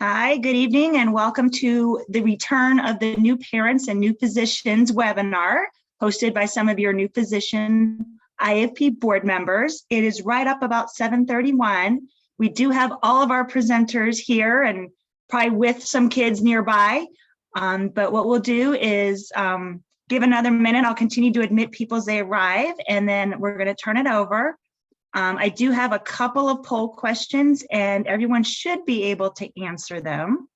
Hi, good evening, and welcome to the return of the New Parents and New Physicians webinar hosted by some of your new physician IAFP board members. It is right up about 7:31. We do have all of our presenters here and probably with some kids nearby. But what we'll do is give another minute. I'll continue to admit people as they arrive, and then we're going to turn it over. I do have a couple of poll questions and everyone should be able to answer them.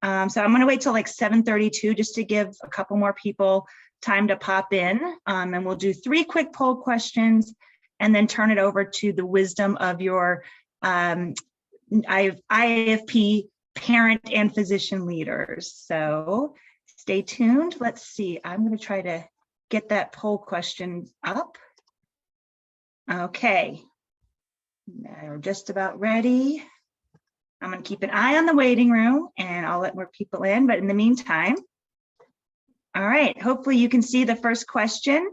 So I'm gonna wait till like 7:32 just to give a couple more people time to pop in. And we'll do 3 quick poll questions and then turn it over to the wisdom of your IAFP parent and physician leaders. So stay tuned. Let's see, I'm gonna try to get that poll question up. Okay, we're just about ready. I'm going to keep an eye on the waiting room and I'll let more people in, but in the meantime, all right, hopefully you can see the first question.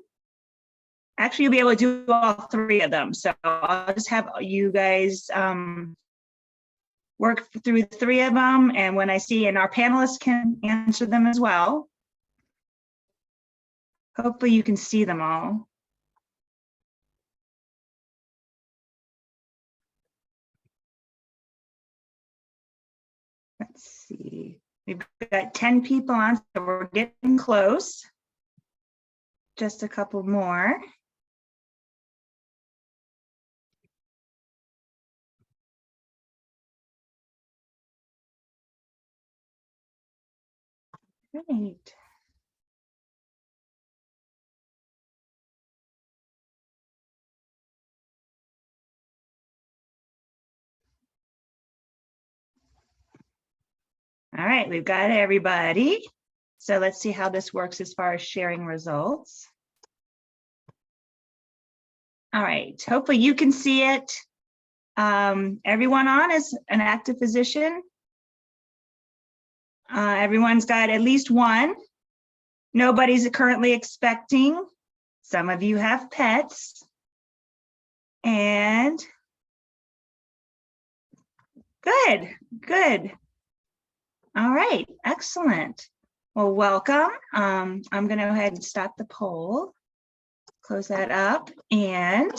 Actually, you'll be able to do all 3 of them. So I'll just have you guys work through 3 of them. And when I see, and our panelists can answer them as well. Hopefully you can see them all. Let's see, we've got 10 people on, so we're getting close. Just a couple more. Great. All right, we've got everybody. So let's see how this works as far as sharing results. All right, hopefully you can see it. Everyone on is an active physician. Everyone's got at least 1. Nobody's currently expecting. Some of you have pets. And good, good. All right, excellent. Well, welcome. I'm going to go ahead and stop the poll, close that up, and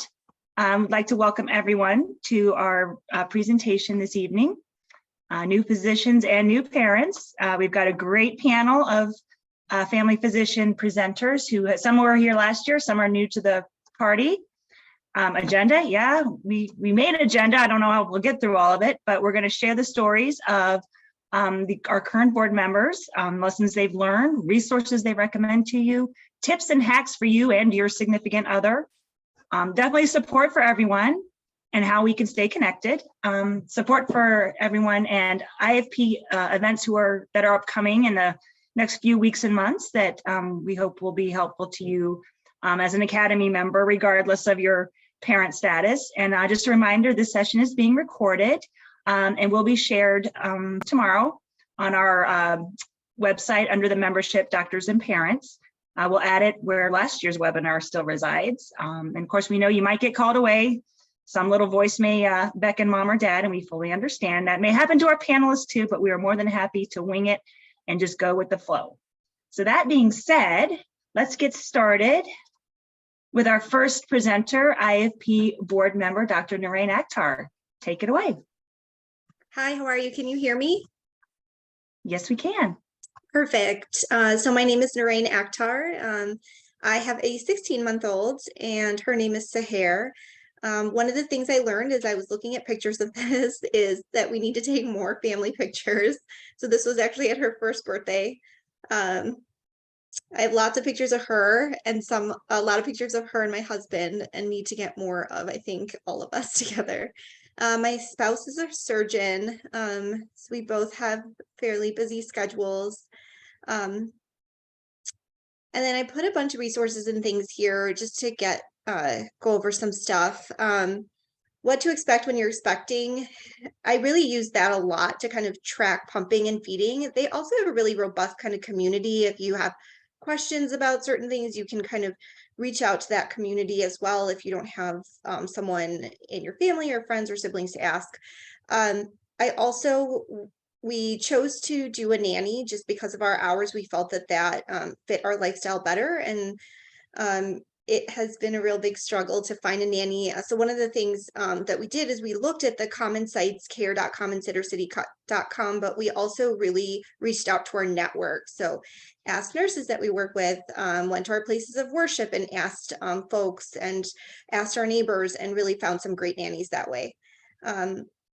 I'd like to welcome everyone to our presentation this evening, new physicians and new parents. We've got a great panel of family physician presenters who some were here last year, some are new to the party. Agenda, yeah, we made an agenda. I don't know how we'll get through all of it, but we're going to share the stories of our current board members, lessons they've learned, resources they recommend to you, tips and hacks for you and your significant other, definitely support for everyone and how we can stay connected, support for everyone and IAFP events that are upcoming in the next few weeks and months that we hope will be helpful to you as an Academy member, regardless of your parent status. And just a reminder, this session is being recorded. And will be shared tomorrow on our website under the membership, Doctors and Parents. We'll add it where last year's webinar still resides. And of course, we know you might get called away. Some little voice may beckon mom or dad, and we fully understand that may happen to our panelists too, but we are more than happy to wing it and just go with the flow. So that being said, let's get started with our first presenter, IAFP board member, Dr. Narain Akhtar. Take it away. Hi, how are you? Can you hear me? Yes, we can. Perfect. So my name is Narain Akhtar. I have a 16-month-old and her name is Seher. One of the things I learned as I was looking at pictures of this is that we need to take more family pictures. So this was actually at her first birthday. I have lots of pictures of her and a lot of pictures of her and my husband, and need to get more of, I think, all of us together. My spouse is a surgeon, so we both have fairly busy schedules. And then I put a bunch of resources and things here just to go over some stuff. What to expect when you're expecting. I really use that a lot to kind of track pumping and feeding. They also have a really robust kind of community. If you have questions about certain things, you can kind of reach out to that community as well if you don't have someone in your family or friends or siblings to ask. I also we chose to do a nanny just because of our hours. We felt that fit our lifestyle better. And it has been a real big struggle to find a nanny. So one of the things that we did is we looked at the common sites, care.com and sittercity.com, but we also really reached out to our network. So asked nurses that we work with, went to our places of worship and asked folks and asked our neighbors, and really found some great nannies that way.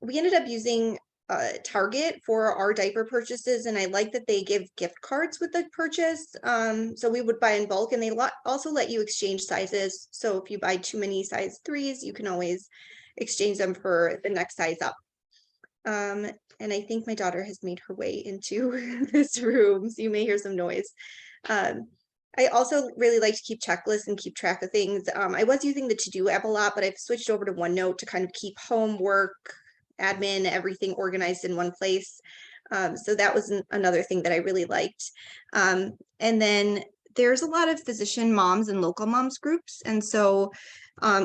We ended up using Target for our diaper purchases, and I like that they give gift cards with the purchase. So we would buy in bulk, and they also let you exchange sizes. So if you buy too many size 3s, you can always exchange them for the next size up. And I think my daughter has made her way into this room, so you may hear some noise. I also really like to keep checklists and keep track of things. I was using the To-Do app a lot, but I've switched over to OneNote to kind of keep homework, admin, everything organized in one place. So that was another thing that I really liked. And then there's a lot of physician moms and local moms groups. And so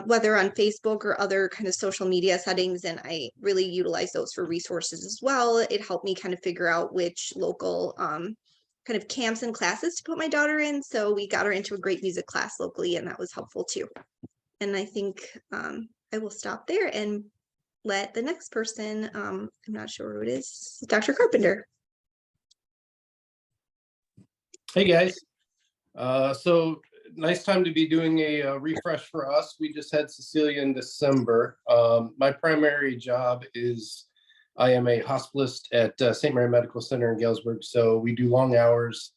whether on Facebook or other kind of social media settings, and I really utilize those for resources as well. It helped me kind of figure out which local kind of camps and classes to put my daughter in. So we got her into a great music class locally, and that was helpful too. And I think I will stop there and let the next person, I'm not sure who it is, Dr. Carpenter. Hey guys, so nice time to be doing a refresh for us. We just had Cecilia in December. My primary job is I am a hospitalist at St. Mary Medical Center in Galesburg. So we do long hours,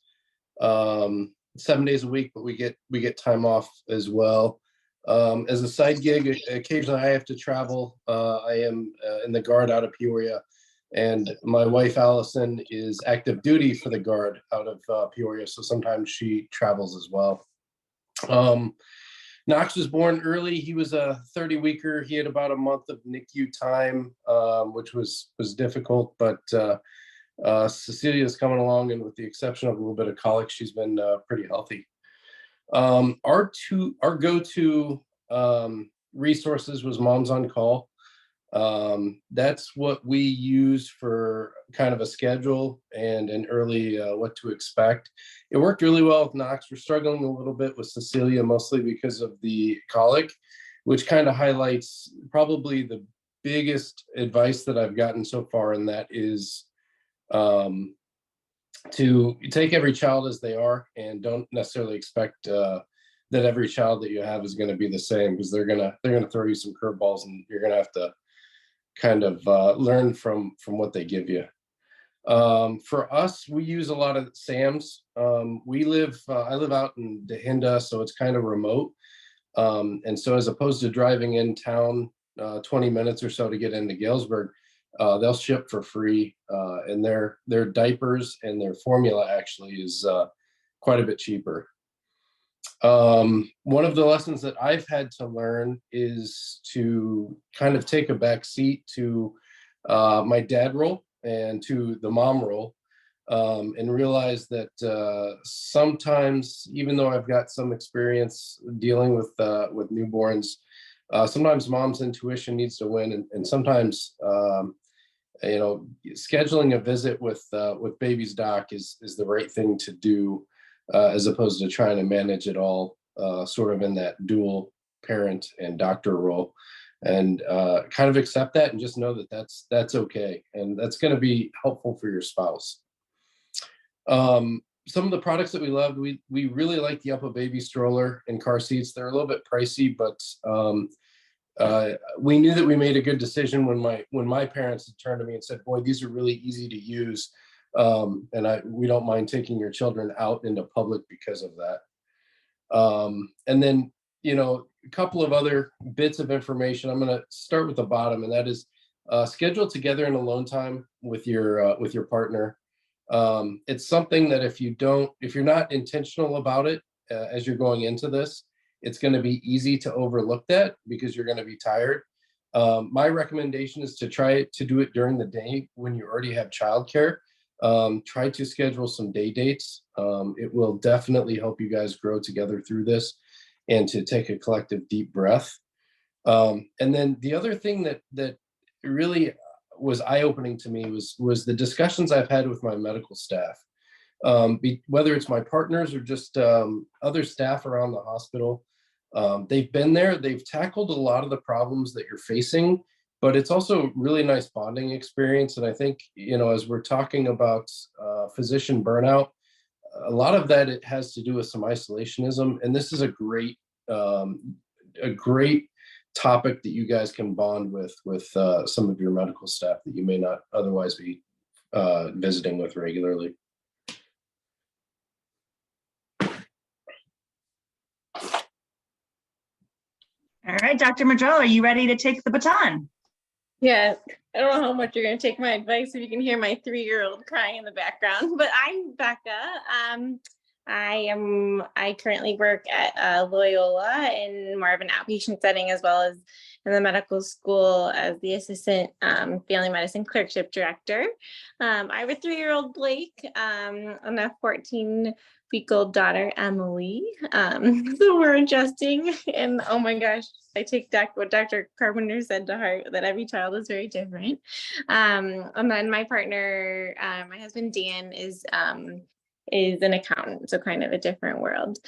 7 days a week, but we get time off as well. As a side gig, occasionally I have to travel. I am in the Guard out of Peoria, and my wife Allison is active duty for the Guard out of Peoria, so sometimes she travels as well. Knox was born early. He was a 30-weeker. He had about a month of NICU time, which was difficult, but Cecilia is coming along, and with the exception of a little bit of colic, she's been pretty healthy. Our go-to resources was Moms on Call. That's what we use for kind of a schedule and an early what to expect. It worked really well with Knox. We're struggling a little bit with Cecilia, mostly because of the colic, which kind of highlights probably the biggest advice that I've gotten so far, and that is to take every child as they are, and don't necessarily expect that every child that you have is going to be the same, because they're gonna throw you some curveballs, and you're gonna have to kind of learn from what they give you. For us, we use a lot of SAMs. I live out in Dahinda, so it's kind of remote. And so as opposed to driving in town 20 minutes or so to get into Galesburg, they'll ship for free, and their diapers and their formula actually is quite a bit cheaper. One of the lessons that I've had to learn is to kind of take a back seat to my dad role and to the mom role, and realize that sometimes, even though I've got some experience dealing with newborns, sometimes mom's intuition needs to win, and sometimes scheduling a visit with baby's doc is the right thing to do, as opposed to trying to manage it all sort of in that dual parent and doctor role, and kind of accept that and just know that that's okay, and that's going to be helpful for your spouse. Some of the products that we loved, we really like the UPPA stroller and car seats. They're a little bit pricey, but we knew that we made a good decision when my parents had turned to me and said, "Boy, these are really easy to use. And we don't mind taking your children out into public because of that." And then, a couple of other bits of information. I'm going to start with the bottom, and that is schedule together and alone time with your partner. It's something that if you're not intentional about it as you're going into this, it's going to be easy to overlook that because you're going to be tired. My recommendation is to try to do it during the day when you already have childcare. Try to schedule some day dates. It will definitely help you guys grow together through this, and to take a collective deep breath. And then the other thing that really was eye-opening to me was the discussions I've had with my medical staff, whether it's my partners or just other staff around the hospital. They've been there, they've tackled a lot of the problems that you're facing, but it's also a really nice bonding experience. And I think, as we're talking about physician burnout, a lot of that, it has to do with some isolationism. And this is a great topic that you guys can bond with some of your medical staff that you may not otherwise be visiting with regularly. All right, Dr. Madrell, are you ready to take the baton? Yeah, I don't know how much you're going to take my advice if you can hear my 3-year-old crying in the background, but I'm Becca. I currently work at Loyola in more of an outpatient setting, as well as in the medical school as the assistant family medicine clerkship director. I have a 3-year-old Blake and a 14-week-old daughter, Emily. So we're adjusting, and oh my gosh, I take what Dr. Carpenter said to heart, that every child is very different. And then my partner, my husband Dan, is an accountant, so kind of a different world.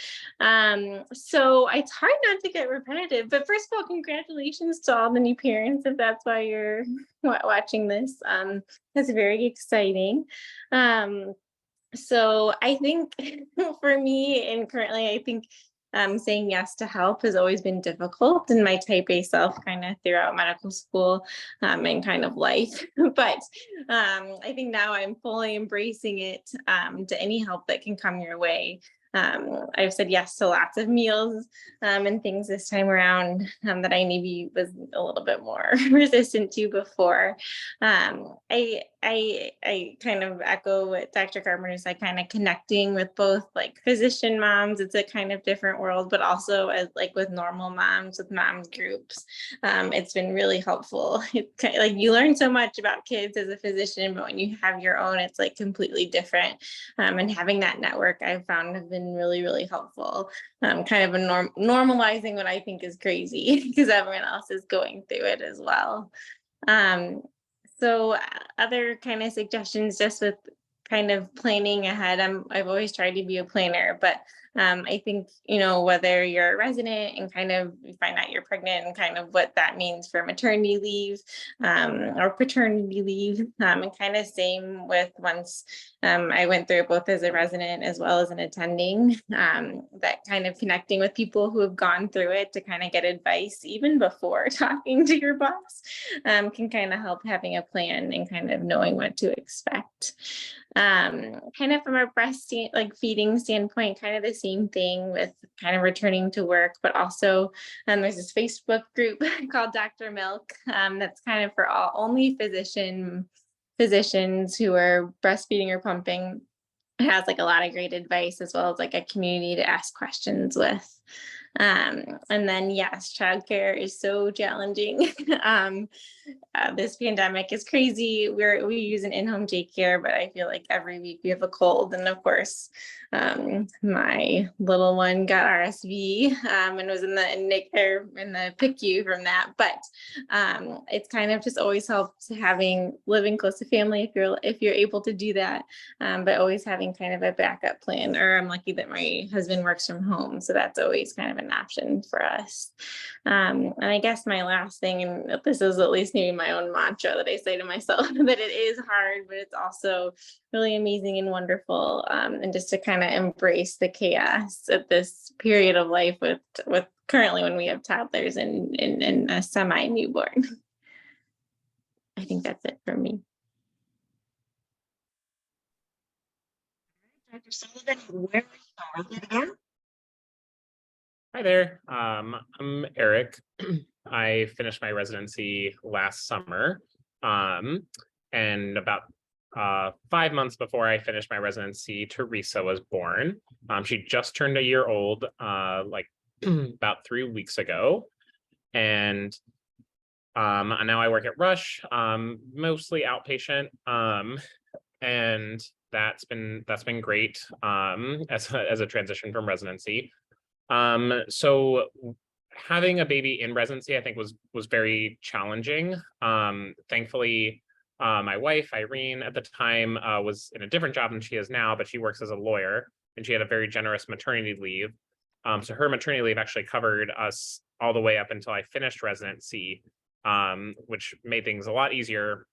So it's hard not to get repetitive, but first of all, congratulations to all the new parents, if that's why you're watching this. That's very exciting. So I think for me, and currently I think saying yes to help has always been difficult in my type A self, kind of throughout medical school and kind of life. But I think now I'm fully embracing it, to any help that can come your way. I've said yes to lots of meals and things this time around that I maybe was a little bit more resistant to before. I kind of echo what Dr. Carpenter said, kind of connecting with both like physician moms. It's a kind of different world, but also as like with normal moms, with moms groups. It's been really helpful. It's kind of like you learn so much about kids as a physician, but when you have your own, it's like completely different. And having that network I've found have been really, really helpful. Kind of normalizing what I think is crazy because everyone else is going through it as well. So other kind of suggestions, just with kind of planning ahead. I've always tried to be a planner, but I think, whether you're a resident and kind of you find out you're pregnant and kind of what that means for maternity leave or paternity leave, and kind of same with once I went through it both as a resident as well as an attending, that kind of connecting with people who have gone through it to kind of get advice even before talking to your boss can kind of help having a plan and kind of knowing what to expect. Kind of from a feeding standpoint, kind of the same thing with kind of returning to work, but also there's this Facebook group called Dr. Milk that's kind of for only physicians who are breastfeeding or pumping. It has like a lot of great advice, as well as like a community to ask questions with. And then yes, childcare is so challenging. This pandemic is crazy. We use an in-home daycare, but I feel like every week we have a cold. And of course, my little one got RSV and was in the PICU from that. But it's kind of just always helps living close to family if you're able to do that, but always having kind of a backup plan. Or I'm lucky that my husband works from home, so that's always kind of an option for us. And I guess my last thing, and this is at least maybe my own mantra that I say to myself, that it is hard, but it's also really amazing and wonderful. And just to kind of embrace the chaos at this period of life with currently when we have toddlers and a semi-newborn. I think that's it for me. Dr. Sullivan, where are you again? Hi there, I'm Eric. I finished my residency last summer, and about 5 months before I finished my residency, Teresa was born. She just turned a year old, about 3 weeks ago, and now I work at Rush, mostly outpatient, and that's been great as a transition from residency. So having a baby in residency, I think was very challenging. Thankfully, My wife, Irene, at the time was in a different job than she is now, but she works as a lawyer, and she had a very generous maternity leave. So her maternity leave actually covered us all the way up until I finished residency, which made things a lot easier,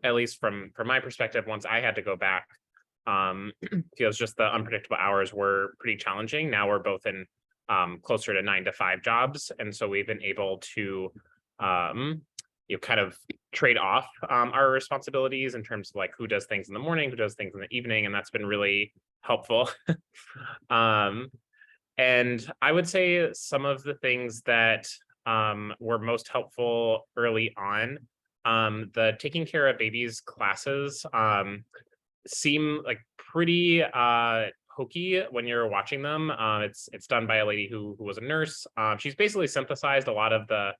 at least from my perspective, once I had to go back. Feels just the unpredictable hours were pretty challenging. Now we're both in closer to 9-to-5 jobs, and so we've been able to kind of trade off our responsibilities in terms of like who does things in the morning, who does things in the evening, and that's been really helpful. And I would say some of the things that were most helpful early on, the taking care of babies classes seem like pretty hokey when you're watching them. It's done by a lady who was a nurse. She's basically synthesized a lot of the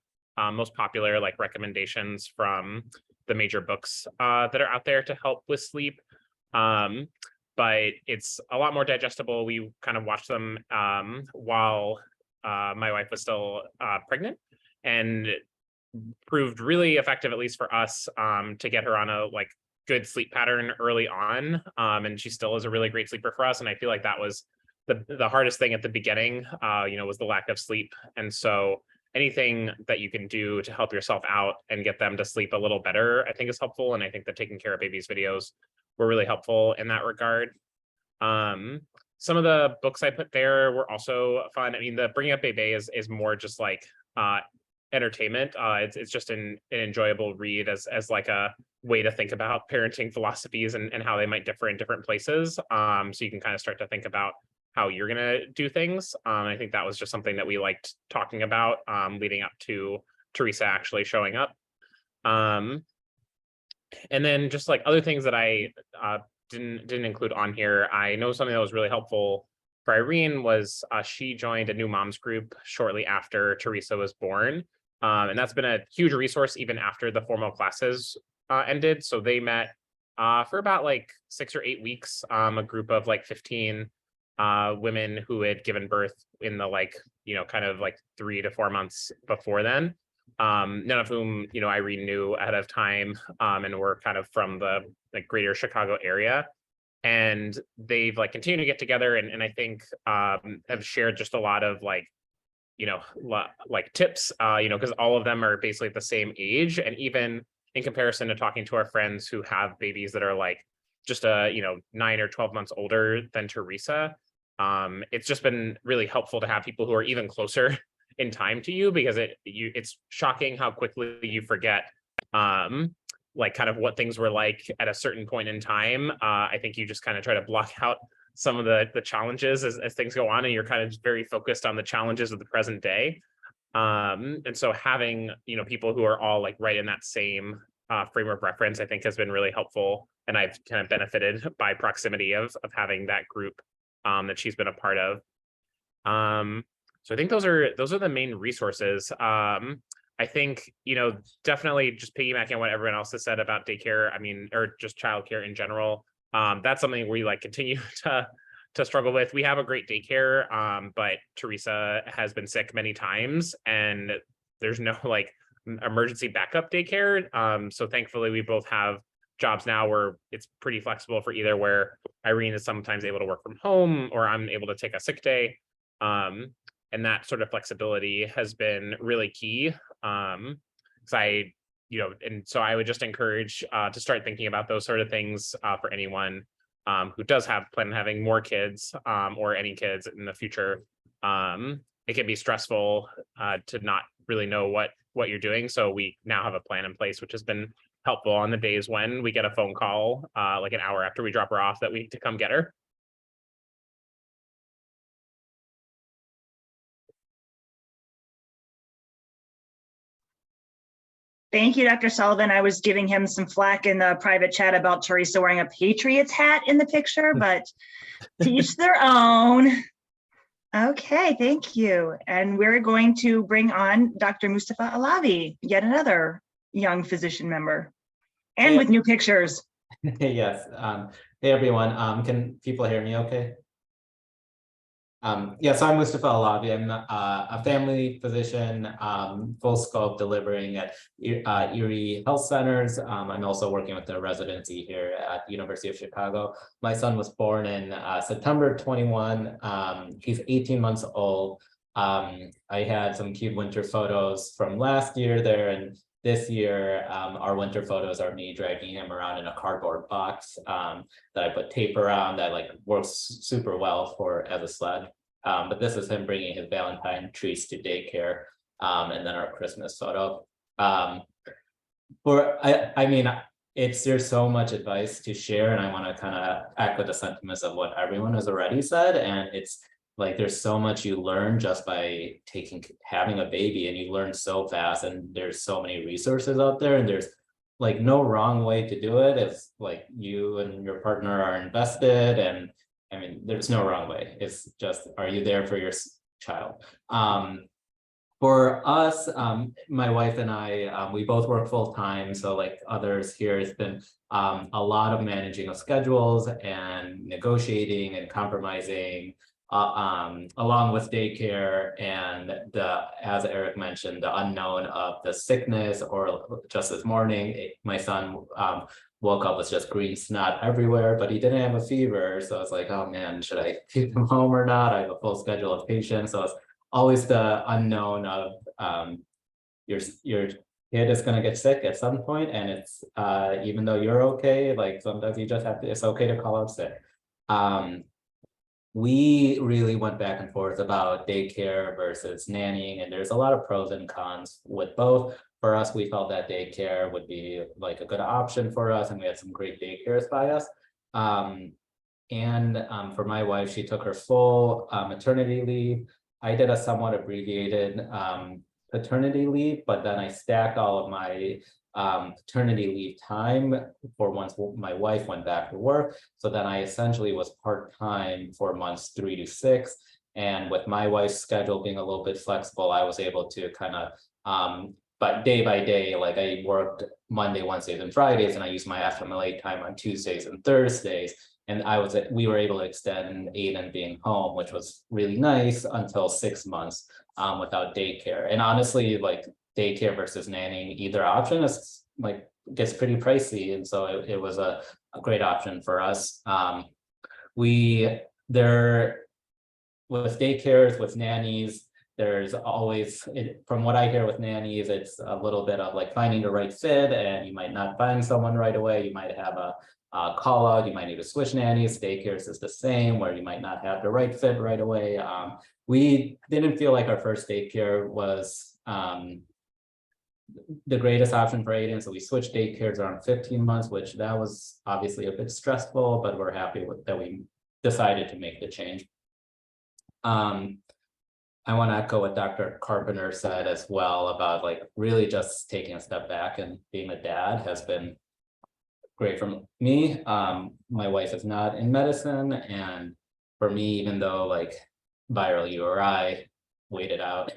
most popular like recommendations from the major books that are out there to help with sleep. But it's a lot more digestible. We kind of watched them while my wife was still pregnant, and proved really effective, at least for us, to get her on a like good sleep pattern early on. And she still is a really great sleeper for us. And I feel like that was the hardest thing at the beginning, was the lack of sleep. And so anything that you can do to help yourself out and get them to sleep a little better, I think is helpful. And I think the Taking Care of Babies videos were really helpful in that regard. Some of the books I put there were also fun. I mean, the Bringing Up Bebe is more just like entertainment. It's just an enjoyable read as like a way to think about parenting philosophies and how they might differ in different places. So you can kind of start to think about how you're going to do things. I think that was just something that we liked talking about leading up to Teresa actually showing up. And then just like other things that I didn't include on here, I know something that was really helpful for Irene was she joined a new moms group shortly after Teresa was born. And that's been a huge resource even after the formal classes ended. So they met for about like 6 or 8 weeks, a group of like 15 women who had given birth in the like, kind of like 3 to 4 months before then. None of whom, Irene knew ahead of time, and were kind of from the like greater Chicago area. And they've like continued to get together and I think have shared just a lot of like, like tips, because all of them are basically the same age. And even in comparison to talking to our friends who have babies that are like just 9 or 12 months older than Teresa, it's just been really helpful to have people who are even closer in time to you, because it's shocking how quickly you forget like kind of what things were like at a certain point in time. I think you just kind of try to block out some of the challenges as things go on, and you're kind of very focused on the challenges of the present day. And so having, people who are all like right in that same frame of reference, I think has been really helpful. And I've kind of benefited by proximity of having that group that she's been a part of. So I think those are the main resources. I think, definitely just piggybacking on what everyone else has said about daycare, or just childcare in general. That's something we like continue to struggle with. We have a great daycare, but Teresa has been sick many times and there's no like emergency backup daycare. So thankfully we both have jobs now where it's pretty flexible for either where Irene is sometimes able to work from home or I'm able to take a sick day. And that sort of flexibility has been really key. And so I would just encourage to start thinking about those sort of things for anyone who does plan on having more kids or any kids in the future. It can be stressful to not really know what you're doing. So we now have a plan in place, which has been helpful on the days when we get a phone call like an hour after we drop her off that we need to come get her. Thank you, Dr. Sullivan. I was giving him some flack in the private chat about Teresa wearing a Patriots hat in the picture, but to each their own. Okay, thank you. And we're going to bring on Dr. Mustafa Alavi, yet another young physician member, and Hey. with new pictures. Yes. Hey, everyone. Can people hear me okay? So I'm Mustafa Alavi. I'm a family physician, full scope delivering at Erie Health Centers. I'm also working with the residency here at the University of Chicago. My son was born in September 21. He's 18 months old. I had some cute winter photos from last year there, and this year our winter photos are me dragging him around in a cardboard box that I put tape around that like works super well for as a sled. But this is him bringing his Valentine trees to daycare, and then our Christmas photo. I mean, there's so much advice to share, and I want to kind of echo the sentiments of what everyone has already said. And it's like there's so much you learn just by having a baby, and you learn so fast. And there's so many resources out there, and there's like no wrong way to do it if like you and your partner are invested. And I mean, there's no wrong way. It's just, are you there for your child? For us, my wife and I, we both work full time. So like others here, it's been a lot of managing of schedules and negotiating and compromising along with daycare and as Eric mentioned, the unknown of the sickness. Or just this morning, my son woke up with just green snot everywhere, but he didn't have a fever. So I was like, oh man, should I keep him home or not? I have a full schedule of patients. So it's always the unknown of your kid is going to get sick at some point. And it's even though you're okay, like sometimes you just have to, it's okay to call out sick. We really went back and forth about daycare versus nannying, and there's a lot of pros and cons with both. For us, we felt that daycare would be like a good option for us, and we had some great daycares by us. For my wife, she took her full maternity leave. I did a somewhat abbreviated paternity leave, but then I stacked all of my paternity leave time for once my wife went back to work. So then I essentially was part-time for months 3 to 6. And with my wife's schedule being a little bit flexible, I was able to kind of, but day by day, like I worked Monday, Wednesdays, and Fridays, and I used my FMLA time on Tuesdays and Thursdays. And we were able to extend Aiden being home, which was really nice until 6 months without daycare. And honestly, like daycare versus nannying, either option is like gets pretty pricey. And so it was a great option for us. With daycares, with nannies, there's always, from what I hear with nannies, it's a little bit of like finding the right fit, and you might not find someone right away. You might have a call out, you might need to switch nannies. Daycares is the same, where you might not have the right fit right away. We didn't feel like our first daycare was the greatest option for Aiden, so we switched daycares around 15 months, which that was obviously a bit stressful, but we're happy with that we decided to make the change. I want to echo what Dr. Carpenter said as well about like really just taking a step back, and being a dad has been great for me. My wife is not in medicine, and for me, even though like viral URI, wait it out,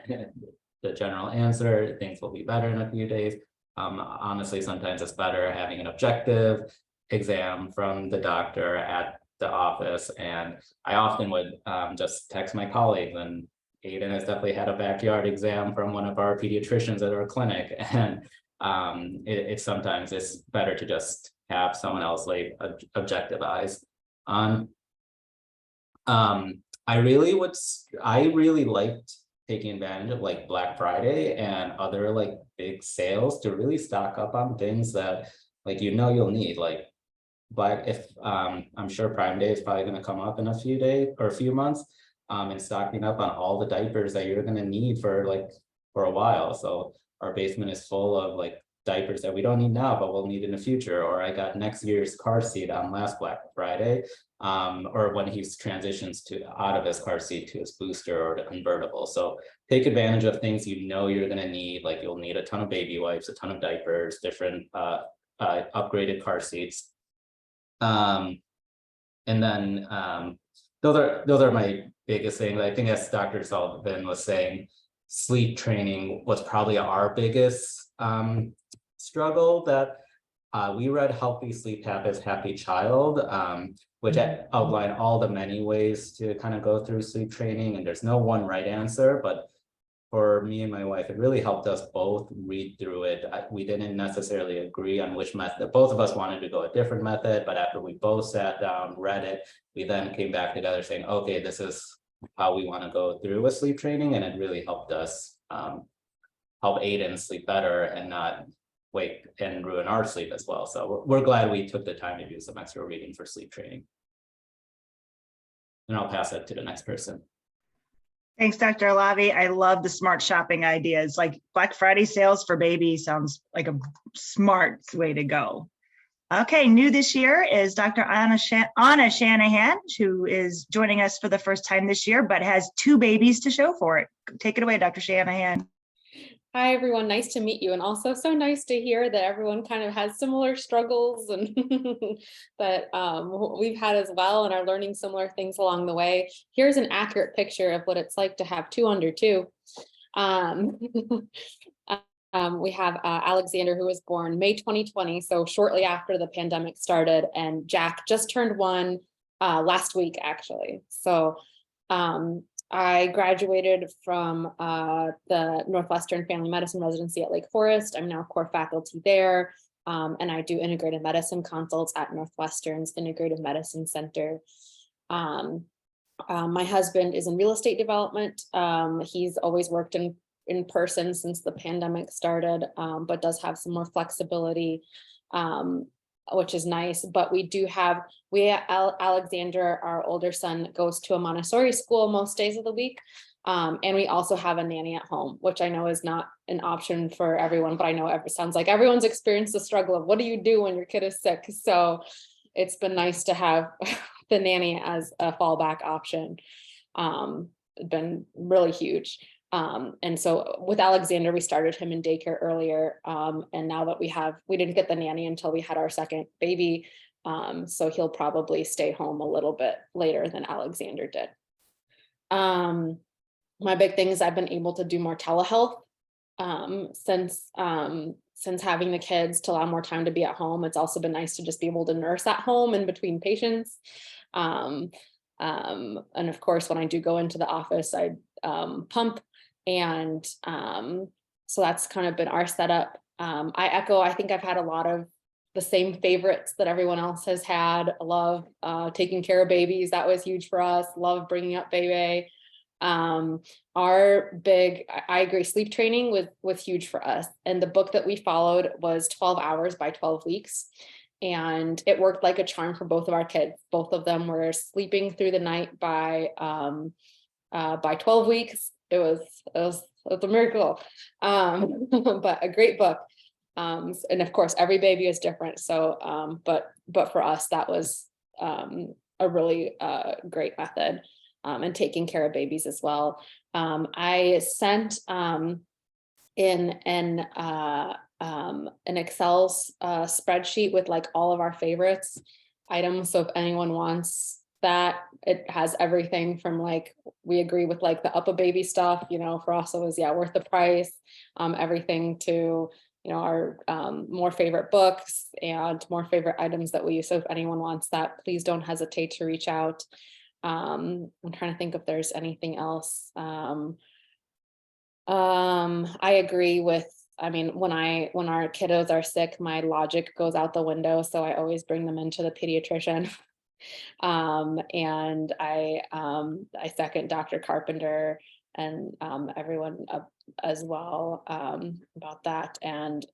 the general answer, things will be better in a few days. Honestly, sometimes it's better having an objective exam from the doctor at the office. And I often would just text my colleagues, and Aiden has definitely had a backyard exam from one of our pediatricians at our clinic. And it's sometimes it's better to just have someone else like objective eyes on. I really liked taking advantage of like Black Friday and other like big sales to really stock up on things that like you'll need. Like I'm sure Prime Day is probably going to come up in a few days or a few months, and stocking up on all the diapers that you're going to need for a while. So our basement is full of like diapers that we don't need now, but we'll need in the future. Or I got next year's car seat on last Black Friday, or when he transitions out of his car seat to his booster or the convertible. So take advantage of things you're going to need. Like you'll need a ton of baby wipes, a ton of diapers, different upgraded car seats. And then those are my biggest things. I think, as Dr. Sullivan was saying, sleep training was probably our biggest struggle, that we read Healthy Sleep Habits, Happy Child, which outline all the many ways to kind of go through sleep training. And there's no one right answer, but for me and my wife, it really helped us both read through it. We didn't necessarily agree on which method. Both of us wanted to go a different method, but after we both sat down, read it, we then came back together saying, okay, this is how we want to go through with sleep training. And it really helped us help Aiden sleep better and not wake and ruin our sleep as well. So we're glad we took the time to do some extra reading for sleep training. And I'll pass it to the next person. Thanks, Dr. Alavi. I love the smart shopping ideas. Like Black Friday sales for baby sounds like a smart way to go. Okay, new this year is Dr. Anna Shanahan, who is joining us for the first time this year, but has 2 babies to show for it. Take it away, Dr. Shanahan. Hi, everyone. Nice to meet you. And also so nice to hear that everyone kind of has similar struggles and that we've had as well and are learning similar things along the way. Here's an accurate picture of what it's like to have 2 under 2. We have Alexander, who was born May 2020, so shortly after the pandemic started, and Jack just turned 1 last week, actually. So I graduated from the Northwestern Family Medicine residency at Lake Forest. I'm now core faculty there, and I do integrated medicine consults at Northwestern's Integrative Medicine Center. My husband is in real estate development. He's always worked in person since the pandemic started, but does have some more flexibility, which is nice. But Alexander, our older son, goes to a Montessori school most days of the week. And we also have a nanny at home, which I know is not an option for everyone, but I know it sounds like everyone's experienced the struggle of what do you do when your kid is sick? So it's been nice to have the nanny as a fallback option. Been really huge. And so with Alexander, we started him in daycare earlier. And now that we didn't get the nanny until we had our second baby. So he'll probably stay home a little bit later than Alexander did. My big thing is I've been able to do more telehealth, since having the kids to allow more time to be at home. It's also been nice to just be able to nurse at home in between patients. And of course, when I do go into the office, I pump. And so that's kind of been our setup. I think I've had a lot of the same favorites that everyone else has had. I love taking care of babies. That was huge for us. Love bringing up baby. I agree, sleep training was huge for us. And the book that we followed was 12 hours by 12 weeks. And it worked like a charm for both of our kids. Both of them were sleeping through the night by 12 weeks. It was a miracle, but a great book. And of course, every baby is different. So, but for us, that was a really great method, and taking care of babies as well. I sent in an Excel spreadsheet with like all of our favorites items. So if anyone wants that, it has everything from like, we agree with like the baby stuff, for us it was worth the price, everything to our more favorite books and more favorite items that we use. So if anyone wants that, please don't hesitate to reach out. I'm trying to think if there's anything else. I agree with, when our kiddos are sick, my logic goes out the window. So I always bring them into the pediatrician. And I second Dr. Carpenter and everyone as well about that, and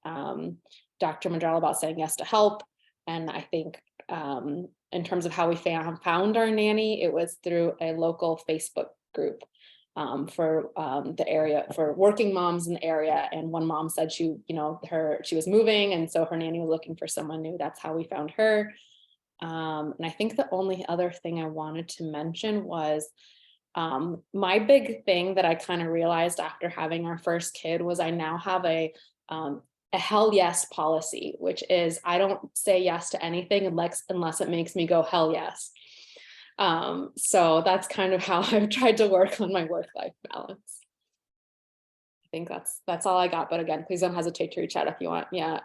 Dr. Madrell about saying yes to help. And I think in terms of how we found our nanny, it was through a local Facebook group for the area, for working moms in the area. And one mom said she was moving, and so her nanny was looking for someone new. That's how we found her. And I think the only other thing I wanted to mention was my big thing that I kind of realized after having our first kid was I now have a hell yes policy, which is I don't say yes to anything unless it makes me go hell yes. So that's kind of how I've tried to work on my work-life balance. I think that's all I got. But again, please don't hesitate to reach out if you want. Yeah.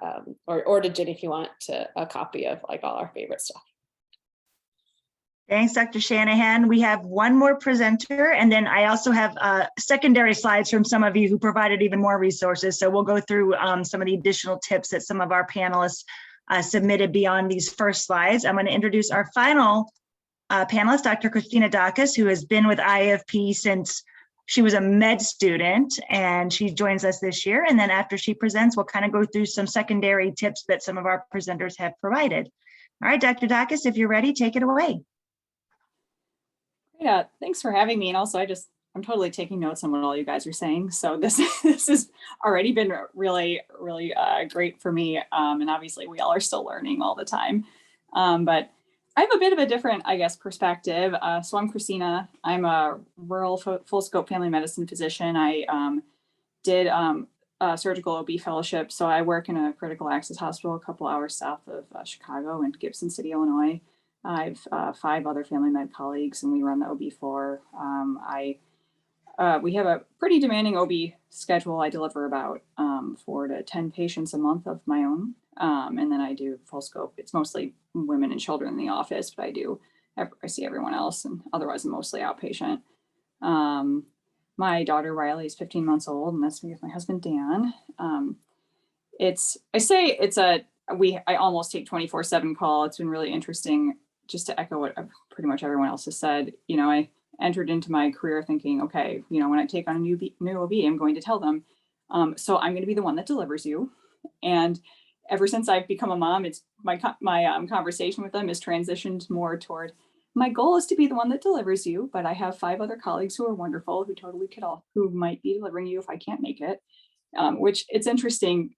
Or to Ginny if you want a copy of like all our favorite stuff. Thanks, Dr. Shanahan. We have one more presenter, and then I also have secondary slides from some of you who provided even more resources. So we'll go through some of the additional tips that some of our panelists submitted beyond these first slides. I'm going to introduce our final panelist, Dr. Christina Dacus, who has been with IAFP since she was a med student, and she joins us this year. And then after she presents, we'll kind of go through some secondary tips that some of our presenters have provided. All right, Dr. Dacus, if you're ready, take it away. Yeah, thanks for having me. And also, I'm totally taking notes on what all you guys are saying. So this has already been really, really great for me. And obviously, we all are still learning all the time. But I have a bit of a different, I guess, perspective. So I'm Christina. I'm a rural full scope family medicine physician. I did a surgical OB fellowship. So I work in a critical access hospital a couple hours south of Chicago in Gibson City, Illinois. I have 5 other family med colleagues, and we run the OB floor. We have a pretty demanding OB schedule. I deliver about 4 to 10 patients a month of my own, and then I do full scope. It's mostly women and children in the office, but I see everyone else, and otherwise I'm mostly outpatient. My daughter Riley is 15 months old, and that's me with my husband Dan. I almost take 24/7 call. It's been really interesting. Just to echo what pretty much everyone else has said, I entered into my career thinking, okay, when I take on a new OB, I'm going to tell them. So I'm going to be the one that delivers you. And ever since I've become a mom, it's my conversation with them is transitioned more toward my goal is to be the one that delivers you. But I have 5 other colleagues who are wonderful, who might be delivering you if I can't make it. Which it's interesting.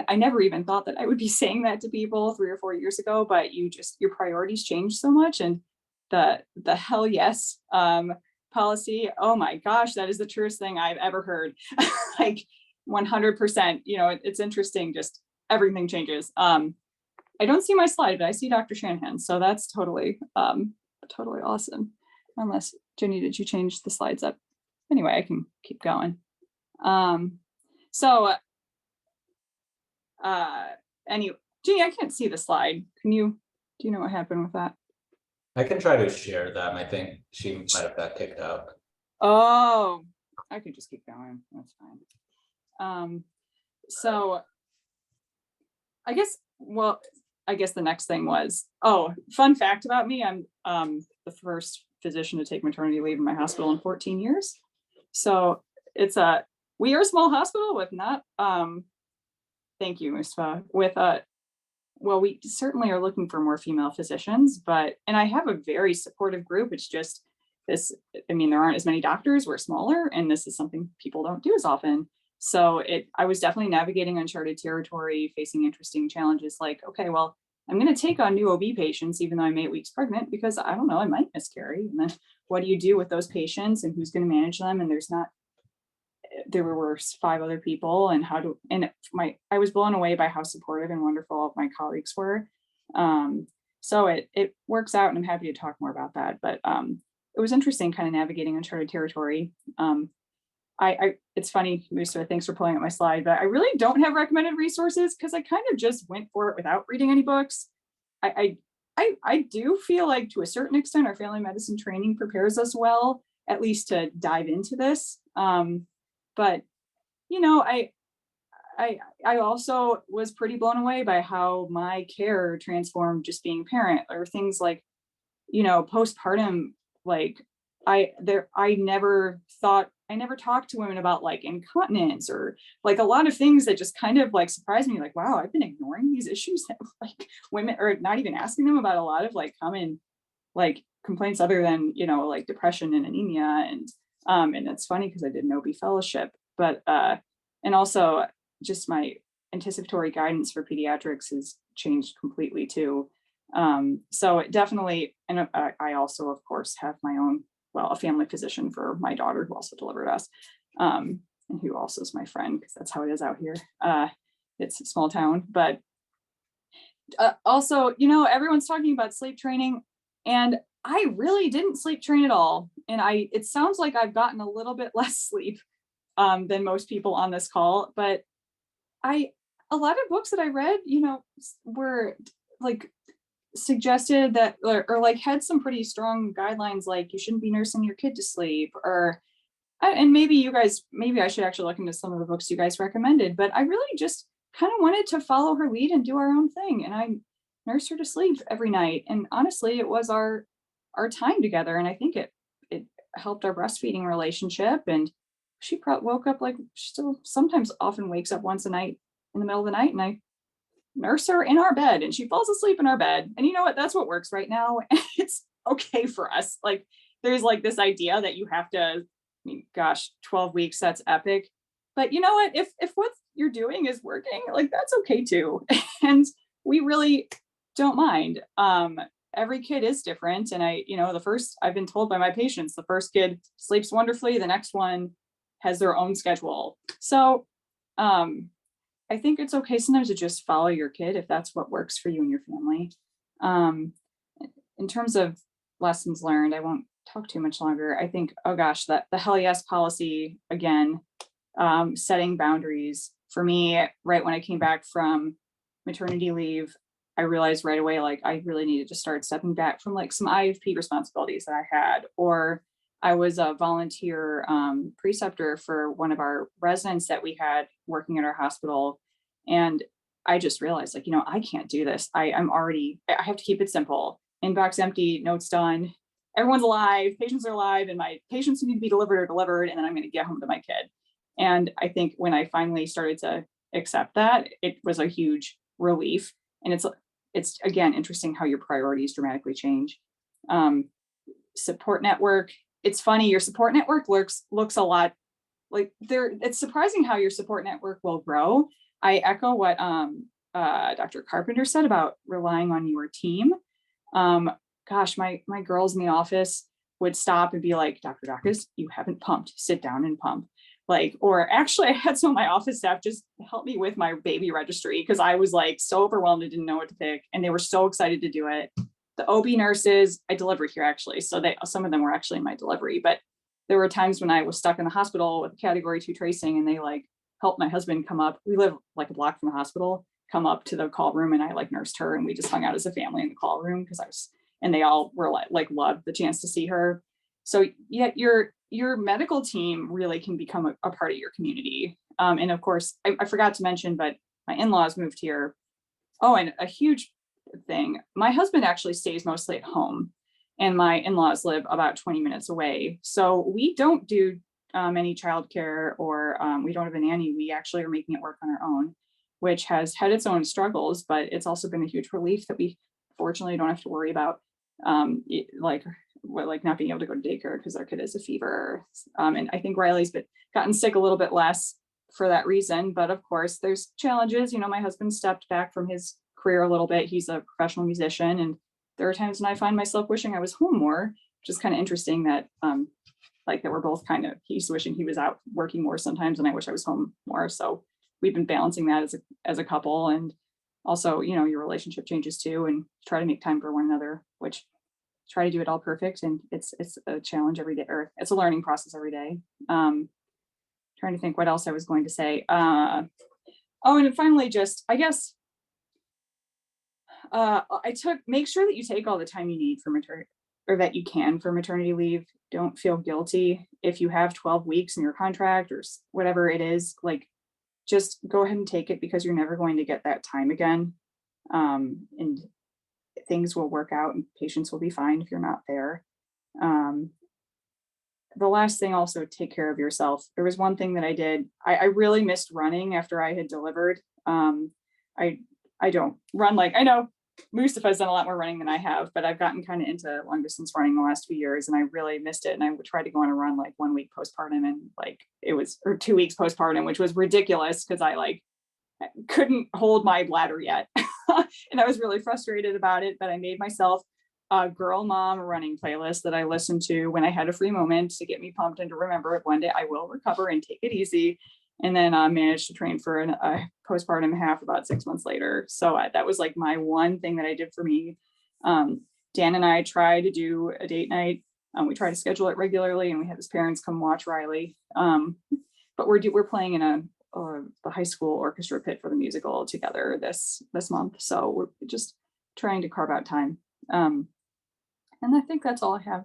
I never even thought that I would be saying that to people 3 or 4 years ago, but your priorities change so much. And the hell yes policy, oh my gosh, that is the truest thing I've ever heard. Like 100%, it's interesting, just everything changes. I don't see my slide, but I see Dr. Shanahan. So that's totally awesome. Unless, Jenny, did you change the slides up? Anyway, I can keep going. Anyway, Jenny, I can't see the slide. Do you know what happened with that? I can try to share them. I think she might have got kicked out. Oh, I can just keep going. That's fine. So I guess the next thing was, fun fact about me. I'm the first physician to take maternity leave in my hospital in 14 years. So we are a small hospital with not, thank you, Mustafa, we certainly are looking for more female physicians, and I have a very supportive group. It's just this, there aren't as many doctors, we're smaller, and this is something people don't do as often. So I was definitely navigating uncharted territory, facing interesting challenges like, okay, well, I'm going to take on new OB patients, even though I'm 8 weeks pregnant, because I don't know, I might miscarry. And then what do you do with those patients and who's going to manage them? And there were 5 other people, and I was blown away by how supportive and wonderful all of my colleagues were. So it works out, and I'm happy to talk more about that. But it was interesting kind of navigating uncharted territory. It's funny, Musa, thanks for pulling up my slide, but I really don't have recommended resources because I kind of just went for it without reading any books. I do feel like to a certain extent our family medicine training prepares us well, at least to dive into this. But I also was pretty blown away by how my care transformed just being a parent, or things like, postpartum, like I never talked to women about like incontinence or like a lot of things that just kind of like surprised me, like, wow, I've been ignoring these issues that like women, or not even asking them about a lot of like common like complaints other than, like depression and anemia. And it's funny because I did an OB fellowship, but and also just my anticipatory guidance for pediatrics has changed completely too. So it definitely, and I also, of course, have my own, a family physician for my daughter who also delivered us, and who also is my friend, because that's how it is out here. It's a small town, but also, everyone's talking about sleep training, and I really didn't sleep train at all. And it sounds like I've gotten a little bit less sleep than most people on this call, but a lot of books that I read, were like suggested that, or like had some pretty strong guidelines, like you shouldn't be nursing your kid to sleep, or and maybe I should actually look into some of the books you guys recommended, but I really just kind of wanted to follow her lead and do our own thing. And I nursed her to sleep every night. And honestly, it was our time together. And I think it helped our breastfeeding relationship. And she woke up, like, she still sometimes often wakes up once a night in the middle of the night, and I nurse her in our bed and she falls asleep in our bed. And you know what? That's what works right now. It's okay for us. Like, there's like this idea that you have to, I mean, gosh, 12 weeks, that's epic. But you know what? If what you're doing is working, like, that's okay too. And we really don't mind. Every kid is different. And I've been told by my patients, the first kid sleeps wonderfully, the next one has their own schedule. So I think it's okay sometimes to just follow your kid if that's what works for you and your family. In terms of lessons learned, I won't talk too much longer. I think, oh gosh, that the hell yes policy, again, setting boundaries. For me, right when I came back from maternity leave, I realized right away, like, I really needed to start stepping back from like some IAFP responsibilities that I had, or I was a volunteer preceptor for one of our residents that we had working at our hospital. And I just realized, like, I can't do this. I have to keep it simple. Inbox empty, notes done. Everyone's alive, patients are alive, and my patients need to be delivered, and then I'm going to get home to my kid. And I think when I finally started to accept that, it was a huge relief. And it's again, interesting how your priorities dramatically change. Support network. It's funny, your support network looks a lot like it's surprising how your support network will grow. I echo what Dr. Carpenter said about relying on your team. Gosh, my girls in the office would stop and be like, Dr. Dacus, you haven't pumped, sit down and pump. Like, or actually I had some of my office staff just help me with my baby registry because I was like so overwhelmed, I didn't know what to pick, and they were so excited to do it. The OB nurses, I delivered here actually, so some of them were actually in my delivery, but there were times when I was stuck in the hospital with category 2 tracing, and they like helped my husband come up. We live like a block from the hospital, come up to the call room, and I like nursed her, and we just hung out as a family in the call room and they all were like loved the chance to see her. So yeah, your medical team really can become a part of your community. And of course, I forgot to mention, but my in-laws moved here. Oh, and a huge thing, my husband actually stays mostly at home, and my in-laws live about 20 minutes away. So we don't do any childcare, or we don't have a nanny. We actually are making it work on our own, which has had its own struggles, but it's also been a huge relief that we fortunately don't have to worry about like not being able to go to daycare because our kid has a fever. And I think Riley's gotten sick a little bit less for that reason. But of course, there's challenges. My husband stepped back from his career a little bit. He's a professional musician, and there are times when I find myself wishing I was home more, which is kind of interesting that that we're both he's wishing he was out working more sometimes, and I wish I was home more. So we've been balancing that as a couple. And also, your relationship changes too, and try to make time for one another, which try to do it all perfect. And it's a challenge every day, or it's a learning process every day. Trying to think what else I was going to say. And finally, just, I guess, make sure that you take all the time you need for maternity, or that you can for maternity leave. Don't feel guilty if you have 12 weeks in your contract or whatever it is. Like, just go ahead and take it, because you're never going to get that time again. And things will work out, and patients will be fine if you're not there. The last thing, also take care of yourself. There was one thing that I did. I really missed running after I had delivered. I don't run, I know Mustafa's done a lot more running than I have, but I've gotten kind of into long distance running the last few years, and I really missed it. And I would try to go on a run 1 week postpartum, and or 2 weeks postpartum, which was ridiculous because I couldn't hold my bladder yet. And I was really frustrated about it, but I made myself a girl mom running playlist that I listened to when I had a free moment to get me pumped and to remember it one day I will recover and take it easy. And then managed to train for a postpartum half about 6 months later. So that was my one thing that I did for me. Dan and I try to do a date night. We try to schedule it regularly, and we had his parents come watch Riley. but we're playing in the high school orchestra pit for the musical together this month. So we're just trying to carve out time. And I think that's all I have.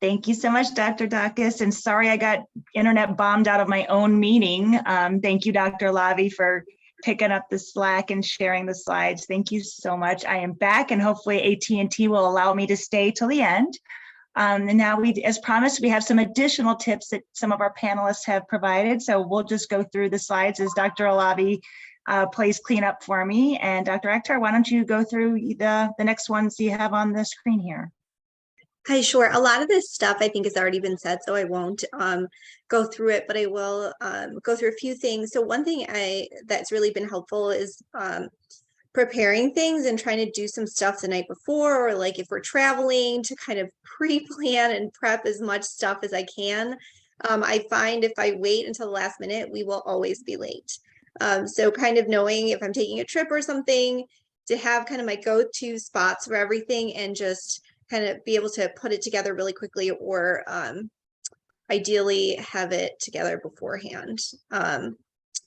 Thank you so much, Dr. Dacus. And sorry I got internet bombed out of my own meeting. Thank you, Dr. Lavi, for picking up the slack and sharing the slides. Thank you so much. I am back, and hopefully AT&T will allow me to stay till the end. And now as promised, we have some additional tips that some of our panelists have provided. So we'll just go through the slides as Dr. Alavi plays cleanup for me. And Dr. Akhtar, why don't you go through the next ones you have on the screen here? Hi, sure. A lot of this stuff I think has already been said, so I won't go through it, but I will go through a few things. So one thing that's really been helpful is preparing things and trying to do some stuff the night before, or like if we're traveling, to kind of pre-plan and prep as much stuff as I can. I find if I wait until the last minute, we will always be late. So kind of knowing if I'm taking a trip or something, to have kind of my go-to spots for everything and just kind of be able to put it together really quickly, or ideally have it together beforehand.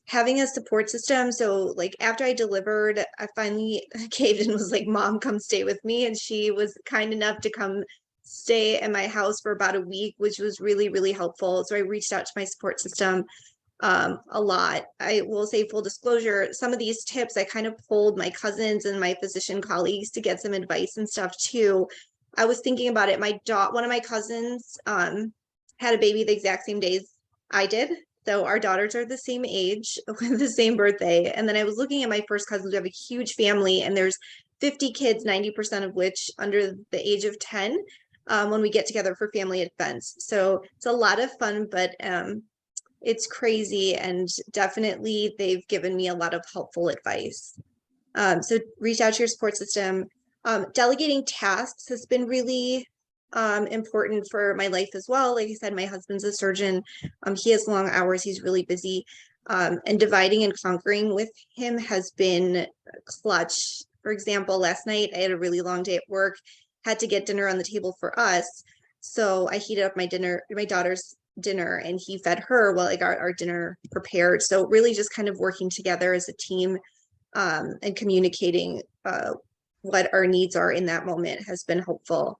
Having a support system. So like after I delivered, I finally caved and was like, Mom, come stay with me. And she was kind enough to come stay at my house for about a week, which was really, really helpful. So I reached out to my support system a lot. I will say, full disclosure, some of these tips, I kind of pulled my cousins and my physician colleagues to get some advice and stuff too. I was thinking about it. One of my cousins had a baby the exact same days I did. So our daughters are the same age with the same birthday. And then I was looking at my first cousins. We have a huge family, and there's 50 kids, 90% of which under the age of 10 when we get together for family events. So it's a lot of fun, but it's crazy. And definitely they've given me a lot of helpful advice. So reach out to your support system. Delegating tasks has been really important for my life as well. Like I said, my husband's a surgeon. He has long hours. He's really busy. And dividing and conquering with him has been clutch. For example, last night I had a really long day at work, had to get dinner on the table for us. So I heated up my daughter's dinner, and he fed her while I got our dinner prepared. So really just kind of working together as a team and communicating what our needs are in that moment has been helpful.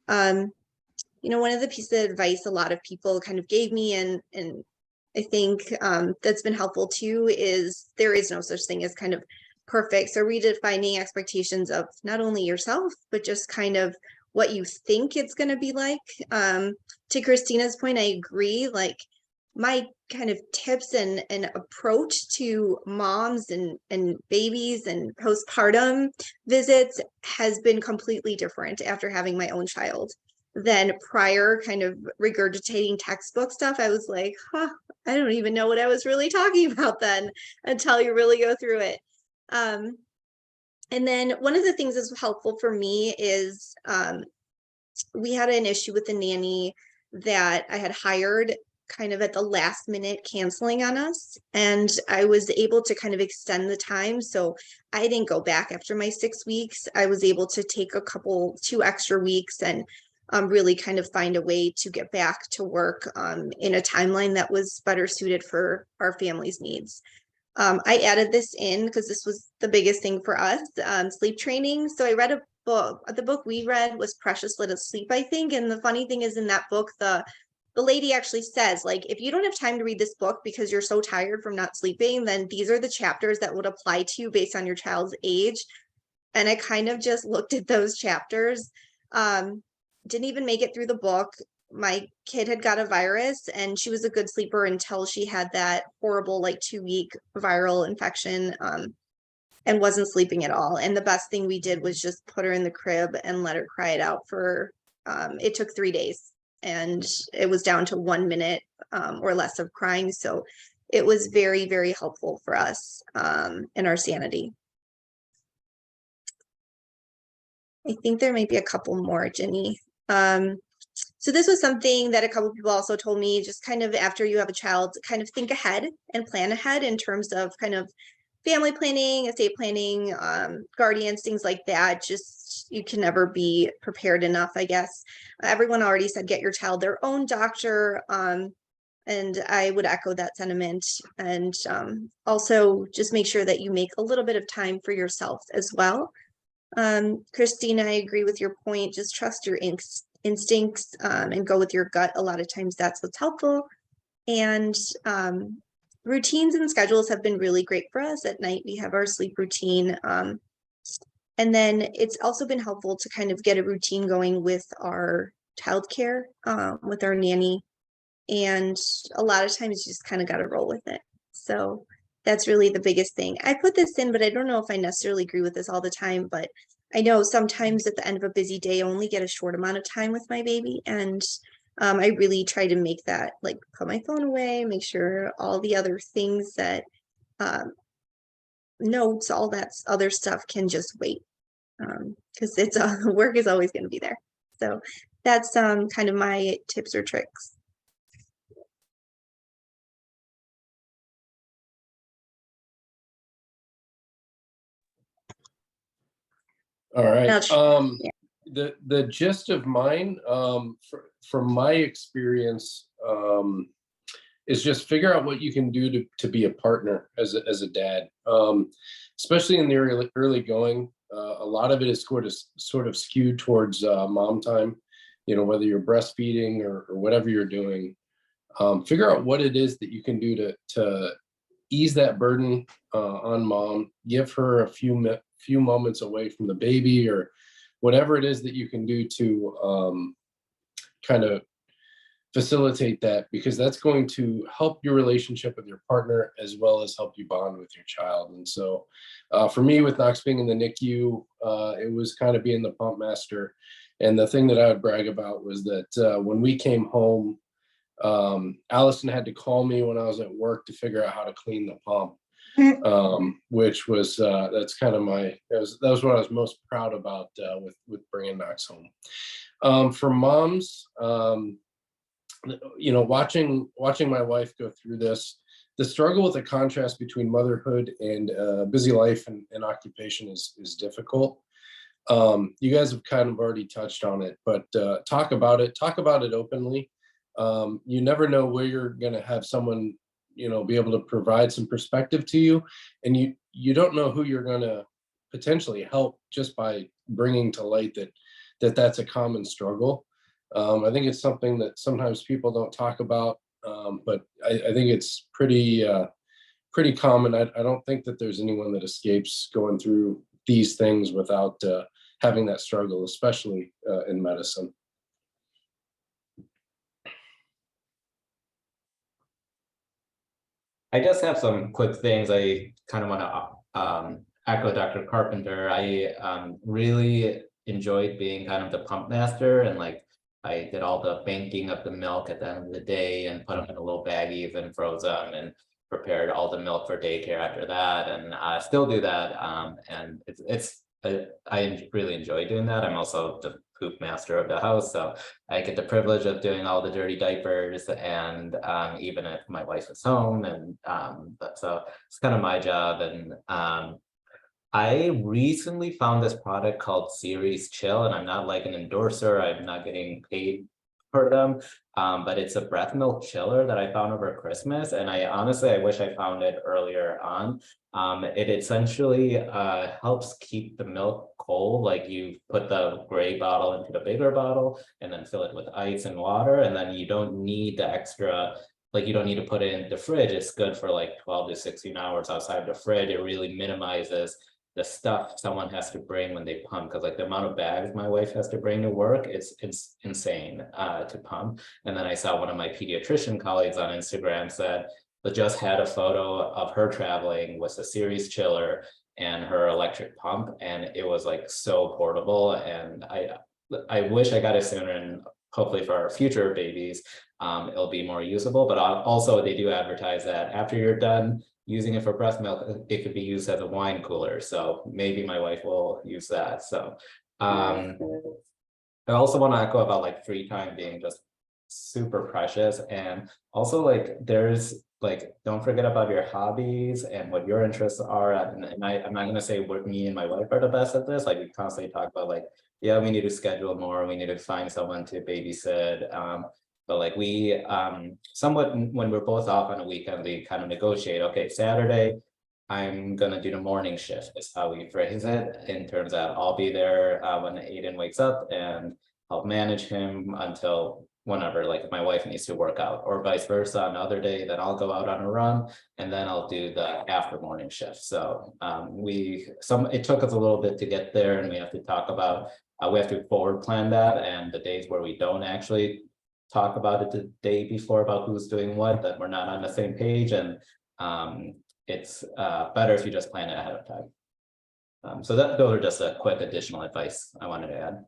One of the pieces of advice a lot of people kind of gave me, and I think that's been helpful too, is there is no such thing as kind of perfect. So redefining expectations of not only yourself, but just kind of what you think it's going to be like. To Christina's point, I agree. Like my kind of tips and approach to moms and babies and postpartum visits has been completely different after having my own child than prior, kind of regurgitating textbook stuff. I was like, I don't even know what I was really talking about then, until you really go through it. And then one of the things that's helpful for me is we had an issue with the nanny that I had hired kind of at the last minute, canceling on us. And I was able to kind of extend the time. So I didn't go back after my 6 weeks. I was able to take 2 extra weeks and really kind of find a way to get back to work in a timeline that was better suited for our family's needs. I added this in because this was the biggest thing for us, sleep training. So I read a book. The book we read was Precious Little Sleep, I think. And the funny thing is, in that book, the lady actually says, like, if you don't have time to read this book because you're so tired from not sleeping, then these are the chapters that would apply to you based on your child's age. And I kind of just looked at those chapters. Didn't even make it through the book. My kid had got a virus, and she was a good sleeper until she had that horrible 2-week viral infection and wasn't sleeping at all. And the best thing we did was just put her in the crib and let her cry it out for, it took 3 days, and it was down to 1 minute or less of crying. So it was very, very helpful for us in our sanity. I think there might be a couple more, Jenny. So this was something that a couple of people also told me, just kind of after you have a child, kind of think ahead and plan ahead in terms of kind of family planning, estate planning, guardians, things like that. Just, you can never be prepared enough, I guess. Everyone already said, get your child their own doctor. And I would echo that sentiment. And also just make sure that you make a little bit of time for yourself as well. Christine, I agree with your point. Just trust your instincts and go with your gut. A lot of times that's what's helpful. And routines and schedules have been really great for us. At night, we have our sleep routine. And then it's also been helpful to kind of get a routine going with our childcare, with our nanny. And a lot of times you just kind of got to roll with it. So that's really the biggest thing. I put this in, but I don't know if I necessarily agree with this all the time, but I know sometimes at the end of a busy day, I only get a short amount of time with my baby. And I really try to make that, like, put my phone away, make sure all the other things that notes, all that other stuff can just wait. Because it's work is always going to be there. So that's kind of my tips or tricks. All right. Yeah. The gist of mine, from my experience, is just figure out what you can do to be a partner as a dad, especially in the early going. A lot of it is sort of skewed towards mom time. You know, whether you're breastfeeding or whatever you're doing, figure out what it is that you can do to ease that burden on mom. Give her a few moments away from the baby, or whatever it is that you can do to kind of facilitate that, because that's going to help your relationship with your partner as well as help you bond with your child. And so for me, with Knox being in the NICU, it was kind of being the pump master. And the thing that I would brag about was that when we came home, Allison had to call me when I was at work to figure out how to clean the pump. Which was that's kind of that was what I was most proud about with bringing Knox home. For moms, you know, watching my wife go through this, the struggle with the contrast between motherhood and busy life and occupation is difficult. You guys have kind of already touched on it, but talk about it openly. You never know where you're going to have someone, you know, be able to provide some perspective to you, and you don't know who you're going to potentially help just by bringing to light that's a common struggle. I think it's something that sometimes people don't talk about, but I think it's pretty common. I don't think that there's anyone that escapes going through these things without having that struggle, especially in medicine. I just have some quick things I kind of want to echo Dr. Carpenter. I really enjoyed being kind of the pump master, and like I did all the banking of the milk at the end of the day and put them in a little baggies and froze them and prepared all the milk for daycare after that, and I still do that. And I really enjoy doing that. I'm also the poop master of the house, so I get the privilege of doing all the dirty diapers, and even if my wife is home, and so it's kind of my job. And I recently found this product called Series Chill, and I'm not like an endorser, I'm not getting paid for them, but it's a breath milk chiller that I found over Christmas, and I wish I found it earlier on. It essentially helps keep the milk cold. Like, you put the gray bottle into the bigger bottle and then fill it with ice and water, and then you don't need the extra, like, you don't need to put it in the fridge. It's good for like 12 to 16 hours outside the fridge. It really minimizes the stuff someone has to bring when they pump, because like the amount of bags my wife has to bring to work, it's insane to pump. And then I saw one of my pediatrician colleagues on Instagram said that just had a photo of her traveling with a Series chiller and her electric pump, and it was like so portable. And I wish I got it sooner, and hopefully for our future babies it'll be more usable. But also they do advertise that after you're done using it for breast milk, it could be used as a wine cooler. So maybe my wife will use that. So I also want to echo about like free time being just super precious. And also like there's like, don't forget about your hobbies and what your interests are. And I'm not going to say what me and my wife are the best at this. Like, we constantly talk about like, yeah, we need to schedule more. We need to find someone to babysit. But like we somewhat, when we're both off on a weekend, we kind of negotiate, okay, Saturday, I'm gonna do the morning shift is how we phrase it, in terms of I'll be there when Aiden wakes up and help manage him until whenever, like if my wife needs to work out, or vice versa. Another day, then I'll go out on a run and then I'll do the after morning shift. So it took us a little bit to get there, and we have to talk about, we have to forward plan that, and the days where we don't actually talk about it the day before about who's doing what, that we're not on the same page. And it's better if you just plan it ahead of time. So those are just a quick additional advice I wanted to add.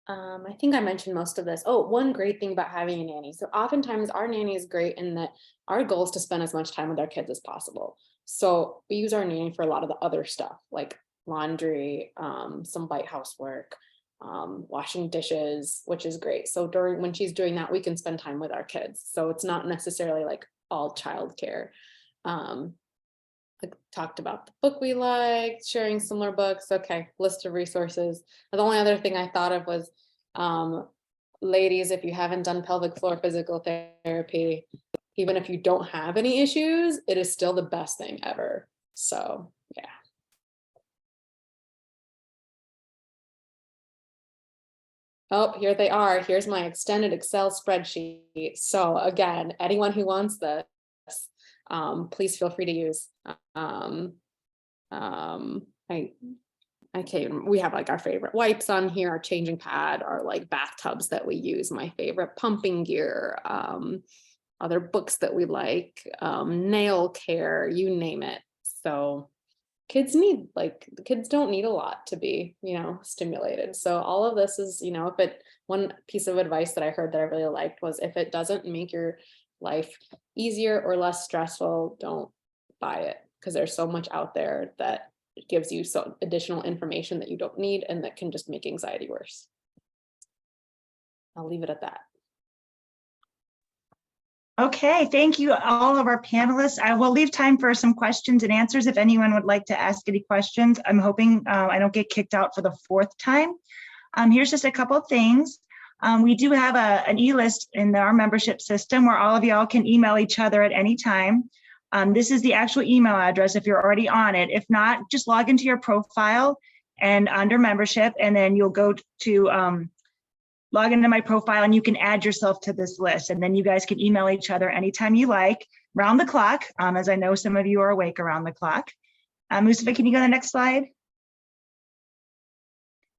I think I mentioned most of this. Oh, one great thing about having a nanny. So oftentimes our nanny is great in that our goal is to spend as much time with our kids as possible. So we use our nanny for a lot of the other stuff like laundry, some light housework, washing dishes, which is great. So when she's doing that, we can spend time with our kids. So it's not necessarily like all childcare. Like talked about the book we liked, sharing similar books. Okay, list of resources. The only other thing I thought of was, ladies, if you haven't done pelvic floor physical therapy, even if you don't have any issues, it is still the best thing ever. So yeah. Oh, here they are. Here's my extended Excel spreadsheet. So again, anyone who wants this, please feel free to use. We have like our favorite wipes on here, our changing pad, our like bathtubs that we use, my favorite pumping gear, other books that we like, nail care, you name it. So kids don't need a lot to be, stimulated. So all of this is, one piece of advice that I heard that I really liked was, if it doesn't make your life easier or less stressful, don't buy it, because there's so much out there that gives you some additional information that you don't need and that can just make anxiety worse. I'll leave it at that. Okay, thank you all of our panelists. I will leave time for some questions and answers if anyone would like to ask any questions. I'm hoping I don't get kicked out for the fourth time. Here's just a couple of things. We do have an e-list in our membership system where all of y'all can email each other at any time. This is the actual email address if you're already on it. If not, just log into your profile and under membership, and then you'll go to log into my profile and you can add yourself to this list, and then you guys can email each other anytime you like, round the clock, as I know some of you are awake around the clock. Mustafa, can you go to the next slide?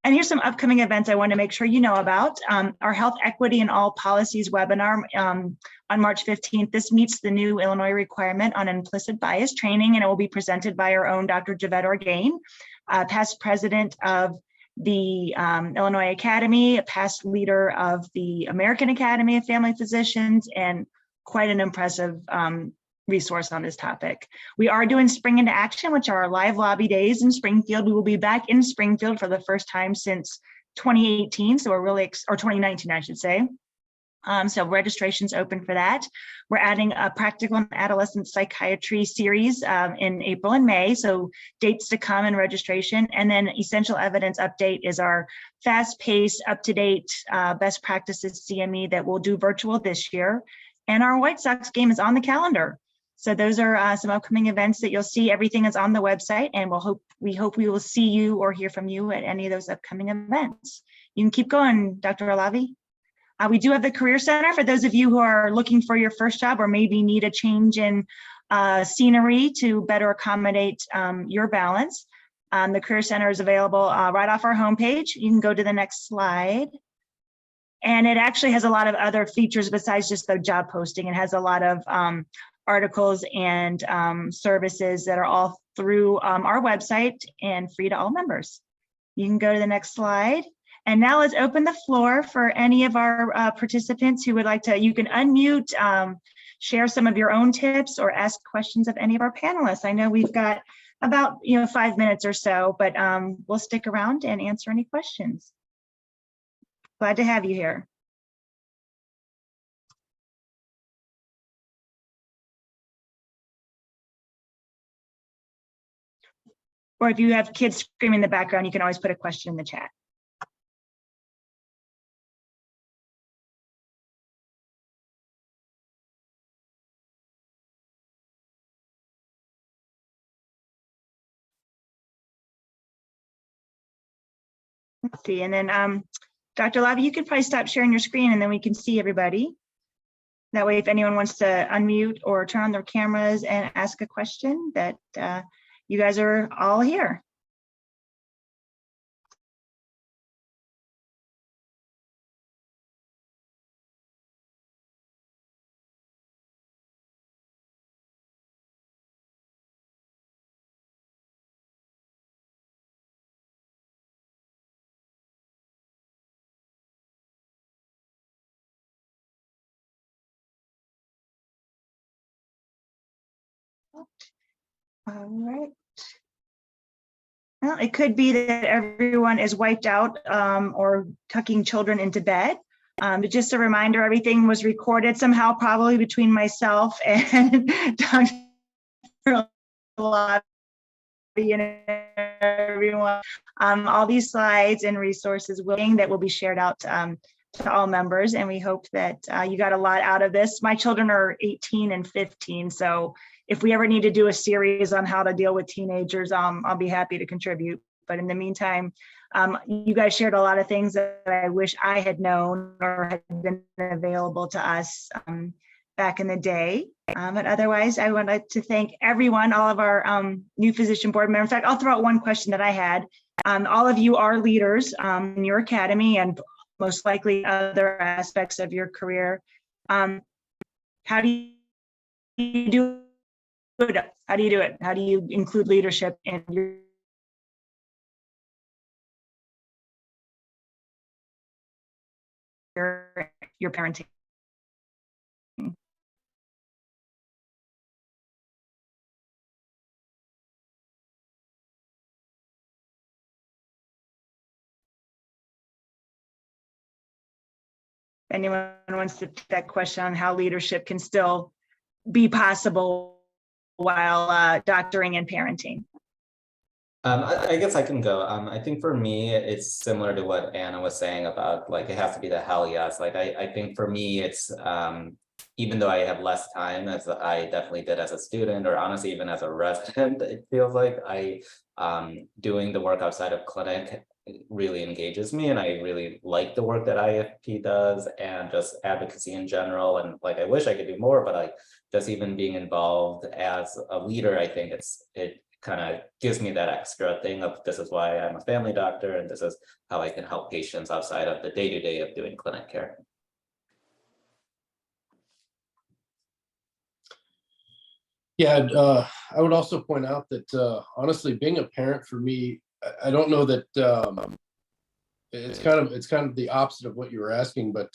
And here's some upcoming events I want to make sure you know about. Our Health Equity and All Policies webinar on March 15th. This meets the new Illinois requirement on implicit bias training, and it will be presented by our own Dr. Javed Orgain, past president of the Illinois Academy, a past leader of the American Academy of Family Physicians, and quite an impressive resource on this topic. We are doing Spring into Action, which are our live lobby days in Springfield. We will be back in Springfield for the first time since 2018, so we're really, or 2019, I should say. So registration's open for that. We're adding a practical and adolescent psychiatry series in April and May, so dates to come and registration. And then essential evidence update is our fast-paced, up-to-date best practices CME that we'll do virtual this year. And our White Sox game is on the calendar. So those are some upcoming events that you'll see. Everything is on the website, and we hope we will see you or hear from you at any of those upcoming events. You can keep going, Dr. Alavi. We do have the Career Center for those of you who are looking for your first job or maybe need a change in scenery to better accommodate your balance. The Career Center is available right off our homepage. You can go to the next slide. And it actually has a lot of other features besides just the job posting. It has a lot of articles and services that are all through our website and free to all members. You can go to the next slide. And now let's open the floor for any of our participants who would like to. You can unmute, share some of your own tips, or ask questions of any of our panelists. I know we've got about 5 minutes or so, but we'll stick around and answer any questions. Glad to have you here. Or if you have kids screaming in the background, you can always put a question in the chat. Let's see, and then Dr. Lavi, you could probably stop sharing your screen and then we can see everybody. That way, if anyone wants to unmute or turn on their cameras and ask a question, that you guys are all here. All right. Well, it could be that everyone is wiped out or tucking children into bed. But just a reminder, everything was recorded somehow, probably between myself and Dr. Lavi and everyone. All these slides and resources that will be shared out to all members. And we hope that you got a lot out of this. My children are 18 and 15. So if we ever need to do a series on how to deal with teenagers, I'll be happy to contribute. But in the meantime, you guys shared a lot of things that I wish I had known or had been available to us back in the day. But otherwise, I would like to thank everyone, all of our new physician board members. In fact, I'll throw out one question that I had. All of you are leaders in your academy and most likely other aspects of your career. How do you do it? How do you do it? How do you include leadership in your parenting? Anyone wants to take that question on how leadership can still be possible while doctoring and parenting? I guess I can go. I think for me, it's similar to what Anna was saying about like, it has to be the hell yes. Like, I think for me, it's even though I have less time as I definitely did as a student, or honestly, even as a resident, it feels like doing the work outside of clinic really engages me, and I really like the work that IAFP does and just advocacy in general. And like, I wish I could do more, but like just even being involved as a leader, I think it kind of gives me that extra thing of this is why I'm a family doctor and this is how I can help patients outside of the day-to-day of doing clinic care. Yeah, I would also point out that honestly, being a parent for me, I don't know that it's kind of the opposite of what you were asking, but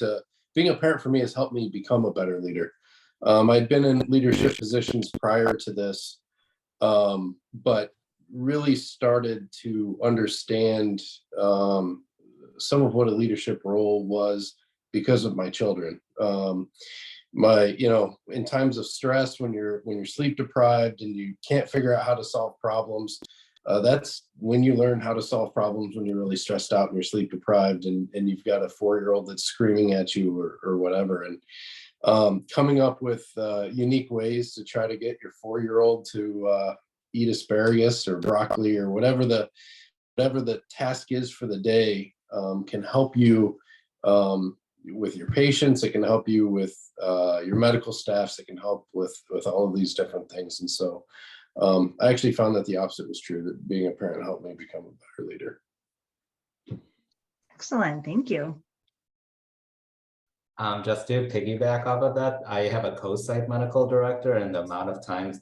being a parent for me has helped me become a better leader. I'd been in leadership positions prior to this, but really started to understand some of what a leadership role was because of my children. In times of stress, when you're sleep deprived and you can't figure out how to solve problems, that's when you learn how to solve problems, when you're really stressed out and you're sleep deprived and you've got a 4-year-old that's screaming at you or whatever. And coming up with unique ways to try to get your 4-year-old to eat asparagus or broccoli or whatever the task is for the day can help you with your patients. It can help you with your medical staffs. It can help with all of these different things. And so I actually found that the opposite was true, that being a parent helped me become a better leader. Excellent, thank you. Just to piggyback off of that, I have a co-site medical director, and the amount of times,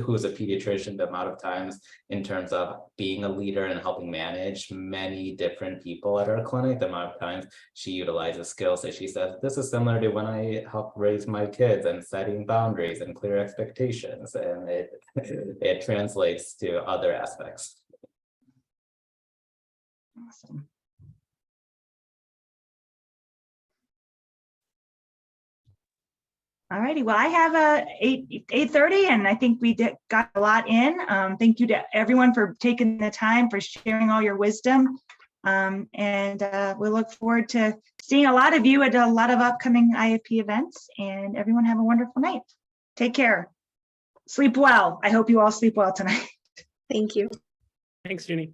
who's a pediatrician, the amount of times in terms of being a leader and helping manage many different people at our clinic, the amount of times she utilizes skills that she says, this is similar to when I help raise my kids and setting boundaries and clear expectations, and it translates to other aspects. Awesome. All righty, well, I have a 8:30 and I think we got a lot in. Thank you to everyone for taking the time, for sharing all your wisdom. And we look forward to seeing a lot of you at a lot of upcoming IAFP events, and everyone have a wonderful night. Take care. Sleep well. I hope you all sleep well tonight. Thank you. Thanks, Junie.